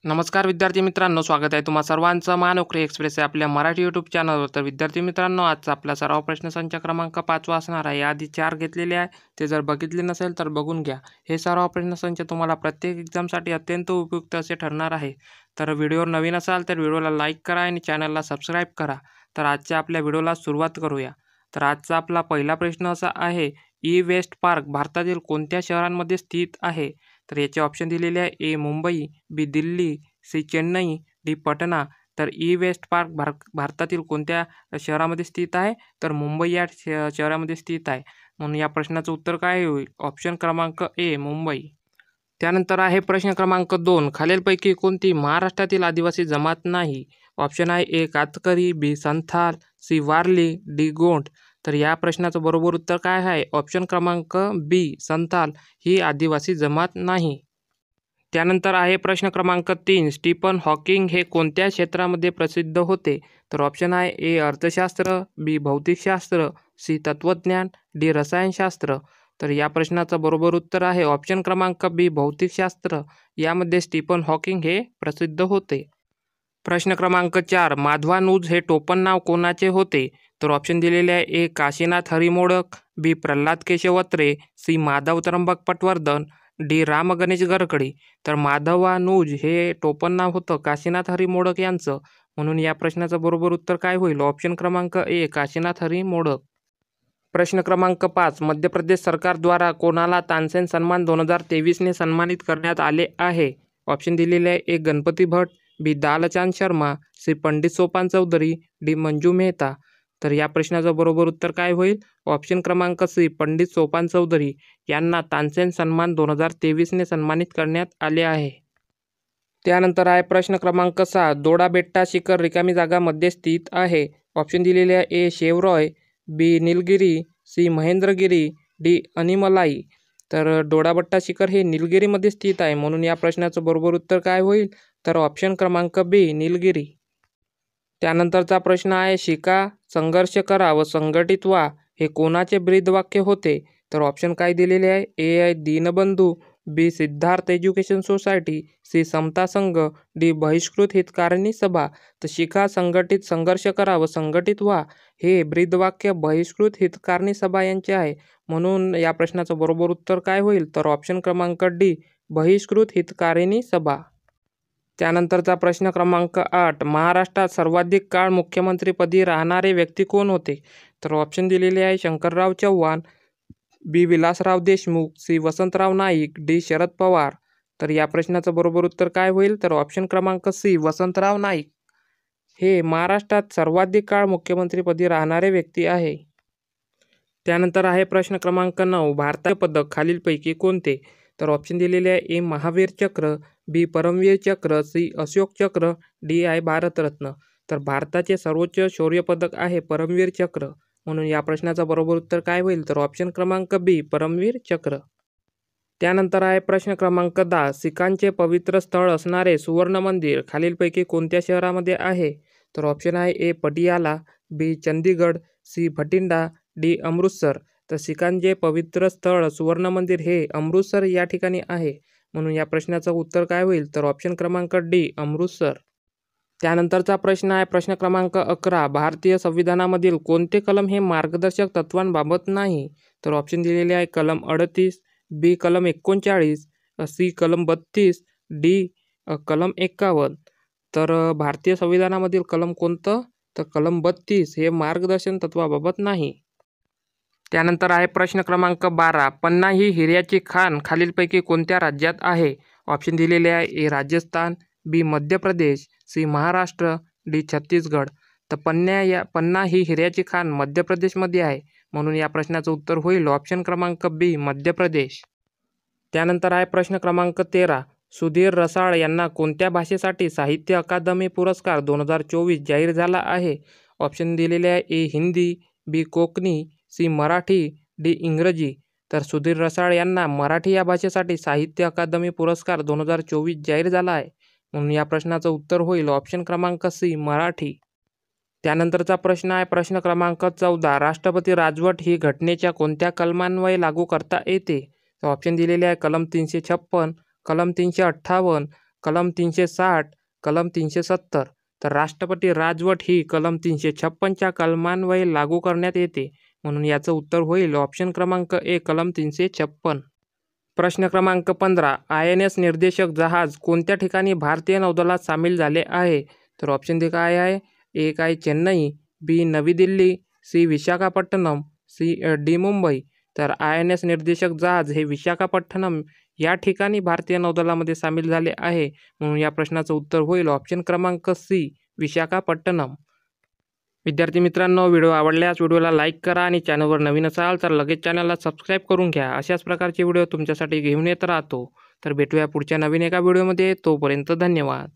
नमस्कार विद्यार्थी मित्रांनो, स्वागत आहे तुम्हा सर्वांचं महानोकरी एक्सप्रेस या आपल्या मराठी यूट्यूब चॅनलवर। तर विद्यार्थी मित्रांनो, आजचा आपला सराव प्रश्नसंच क्रमांक 5 असणार आहे। याआधी 4 घेतलेले आहे, ते जर बघितले नसेल तर बघून घ्या। हे सराव प्रश्नसंच तुम्हाला प्रत्येक एक्झामसाठी अत्यंत उपयुक्त असे ठरणार आहे। तर व्हिडिओवर नवीन असाल तर व्हिडिओला लाईक करा आणि चॅनलला सबस्क्राईब करा। तर आजच्या आपल्या व्हिडिओला सुरुवात करूया। तर आजचा आपला पहिला प्रश्न असा आहे, ई वेस्ट पार्क भारतातील कोणत्या शहरांमध्ये स्थित आहे? तर याचे ऑप्शन दिलेले आहे, ए मुंबई, बी दिल्ली, सी चेन्नई, डी पटना। तर ई वेस्ट पार्क भारतातील कोणत्या शहरामध्ये स्थित आहे? तर मुंबई या शहरामध्ये स्थित आहे। म्हणून या प्रश्नाचं उत्तर काय होईल? ऑप्शन क्रमांक ए मुंबई। त्यानंतर आहे प्रश्न क्रमांक 2, खालीलपैकी कोणती महाराष्ट्रातील आदिवासी जमात नाही? ऑप्शन आहे, ए कातकरी, बी संथाल, सी वारली, डी गोंड। तर या प्रश्नाचं बरोबर उत्तर काय आहे? ऑप्शन क्रमांक बी संथाल ही आदिवासी जमात नाही। त्यानंतर आहे प्रश्न क्रमांक 3, स्टीफन हॉकिंग हे कोणत्या क्षेत्रामध्ये प्रसिद्ध होते? तर ऑप्शन आहे, ए अर्थशास्त्र, बी भौतिकशास्त्र, सी तत्वज्ञान, डी रसायनशास्त्र। तर या प्रश्नाचं बरोबर उत्तर आहे ऑप्शन क्रमांक बी भौतिकशास्त्र। यामध्ये स्टीफन हॉकिंग हे प्रसिद्ध होते। प्रश्न क्रमांक 4, माधवानूज हे टोपण नाव कोणाचे होते? तर ऑप्शन दिलेले आहे, ए काशीनाथ हरी मोडक, बी प्रल्हाद केशव अत्रे, सी माधव त्र्यंबक पटवर्धन, डी राम गणेश गडकरी। तर माधवानूज हे टोपण नाव होतं काशीनाथ हरी मोडक यांचं। म्हणून या प्रश्नाचं बरोबर उत्तर काय होईल? ऑप्शन क्रमांक ए काशीनाथ हरी मोडक। प्रश्न क्रमांक 5, मध्य प्रदेश सरकारद्वारा कोणाला तानसेन सन्मान 2023ने सन्मानित करण्यात आले आहे? ऑप्शन दिलेले आहे, ए गणपती भट, बी दालचांद शर्मा, सी पंडित सोपान चौधरी, डी मंजू मेहता। तर या प्रश्नाचं बरोबर उत्तर काय होईल? ऑप्शन क्रमांक सी पंडित सोपान चौधरी यांना तानसेन सन्मान 2023ने सन्मानित करण्यात आले आहे। त्यानंतर आहे प्रश्न क्रमांक 6, दोडा बेट्टा शिखर रिकामी जागा मध्ये स्थित आहे? ऑप्शन दिलेले आहे, ए शेवरॉय, बी निलगिरी, सी महेंद्रगिरी, डी अनिमलाई। तर दोडाबट्टा शिखर हे निलगिरीमध्ये स्थित आहे। म्हणून या प्रश्नाचं बरोबर उत्तर काय होईल? तर ऑप्शन क्रमांक बी निलगिरी। त्यानंतरचा प्रश्न आहे, शिका, संघर्ष करा व संघटित व्हा हे कोणाचे ब्रीदवाक्य होते? तर ऑप्शन काय दिलेले आहे, ए दीनबंधू, बी सिद्धार्थ एज्युकेशन सोसायटी, सी समता संघ, डी बहिष्कृत हितकारिणी सभा। तर शिका, संघटित, संघर्ष करा व संघटित व्हा हे ब्रीदवाक्य बहिष्कृत हितकारिणी सभा यांचे आहे। म्हणून या प्रश्नाचं बरोबर उत्तर काय होईल? तर ऑप्शन क्रमांक डी बहिष्कृत हितकारिणी सभा। त्यानंतरचा प्रश्न क्रमांक 8, महाराष्ट्रात सर्वाधिक काळ मुख्यमंत्रीपदी राहणारे व्यक्ती कोण होते? तर ऑप्शन दिलेले आहे, शंकरराव चव्हाण, बी विलासराव देशमुख, सी वसंतराव नाईक, डी शरद पवार। तर या प्रश्नाचं बरोबर उत्तर काय होईल? तर ऑप्शन क्रमांक सी वसंतराव नाईक हे महाराष्ट्रात सर्वाधिक काळ मुख्यमंत्रीपदी राहणारे व्यक्ती आहे। त्यानंतर आहे प्रश्न क्रमांक 9, भारताचे पदक खालीलपैकी कोणते? तर ऑप्शन दिलेले आहे, ए महावीर चक्र, बी परमवीर चक्र, सी अशोक चक्र, डी आहे भारतरत्न। तर भारताचे सर्वोच्च शौर्य पदक आहे परमवीर चक्र। म्हणून या प्रश्नाचं बरोबर उत्तर काय होईल? तर ऑप्शन क्रमांक बी परमवीर चक्र। त्यानंतर आहे प्रश्न क्रमांक 10, सिखांचे पवित्र स्थळ असणारे सुवर्ण मंदिर खालीलपैकी कोणत्या शहरामध्ये आहे? तर ऑप्शन आहे, ए पटियाला, बी चंदीगड, सी भटिंडा, डी अमृतसर। तर सिखांचे पवित्र स्थळ सुवर्ण मंदिर हे अमृतसर या ठिकाणी आहे। म्हणून या प्रश्नाचं उत्तर काय होईल? तर ऑप्शन क्रमांक डी अमृतसर। त्यानंतरचा प्रश्न आहे प्रश्न क्रमांक 11, भारतीय संविधानामधील कोणते कलम हे मार्गदर्शक तत्वांबाबत नाही? तर ऑप्शन दिलेले आहे, कलम 38, बी कलम 39, सी कलम 32, डी कलम 51। तर भारतीय संविधानामधील कलम कोणतं? तर कलम 32 हे मार्गदर्शन तत्वाबाबत नाही। त्यानंतर आहे प्रश्न क्रमांक 12, पन्ना ही हिऱ्याची खाण खालीलपैकी कोणत्या राज्यात आहे? ऑप्शन दिलेले आहे, ए राजस्थान, बी मध्य प्रदेश, सी महाराष्ट्र, डी छत्तीसगड। तर पन्ना ही हिऱ्याची खाण मध्य प्रदेशमध्ये आहे। म्हणून या प्रश्नाचं उत्तर होईल ऑप्शन क्रमांक बी मध्य प्रदेश। त्यानंतर आहे प्रश्न क्रमांक 13, सुधीर रसाळ यांना कोणत्या भाषेसाठी साहित्य अकादमी पुरस्कार 2024 जाहीर झाला आहे? ऑप्शन दिलेले आहे, ए हिंदी, बी कोकणी, सी मराठी, डी इंग्रजी। तर सुधीर रसाळ यांना मराठी या भाषेसाठी साहित्य अकादमी पुरस्कार 2024 जाहीर झाला आहे। म्हणून या प्रश्नाचं उत्तर होईल ऑप्शन क्रमांक सी मराठी। त्यानंतरचा प्रश्न आहे प्रश्न क्रमांक 14, राष्ट्रपती राजवट ही घटनेच्या कोणत्या कलमान्वये लागू करता येते? तर ऑप्शन दिलेले आहे, कलम 356, कलम 358, कलम 360, कलम 370. तर राष्ट्रपती राजवट ही कलम 356च्या कलमान्वये लागू करण्यात येते, म्हणून याचं उत्तर होईल ऑप्शन क्रमांक ए कलम 356. प्रश्न क्रमांक 15. INS निर्देशक जहाज कोणत्या ठिकाणी भारतीय नौदलात सामील झाले आहे? तर ऑप्शन डी काय आहे? ए काय चेन्नई, बी नवी Delhi, C Visakhapatnam, C D Mumbai. तर INS निर्देशक जहाज हे विशाखापट्टणम या ठिकाणी भारतीय नौदलामध्ये सामील झाले आहे, म्हणून या प्रश्नाचं उत्तर होईल ऑप्शन क्रमांक सी विशाखापट्टणम. विद्यार्थी मित्रांनो, व्हिडिओ आवडल्यास व्हिडिओला लाईक करा आणि चॅनलवर नवीन असाल तर लगेच चॅनलला सबस्क्राईब करून घ्या. अशाच प्रकारचे व्हिडिओ तुमच्यासाठी घेऊन येत राहतो. तर भेटूया पुढच्या नवीन एका व्हिडिओमध्ये. तोपर्यंत धन्यवाद.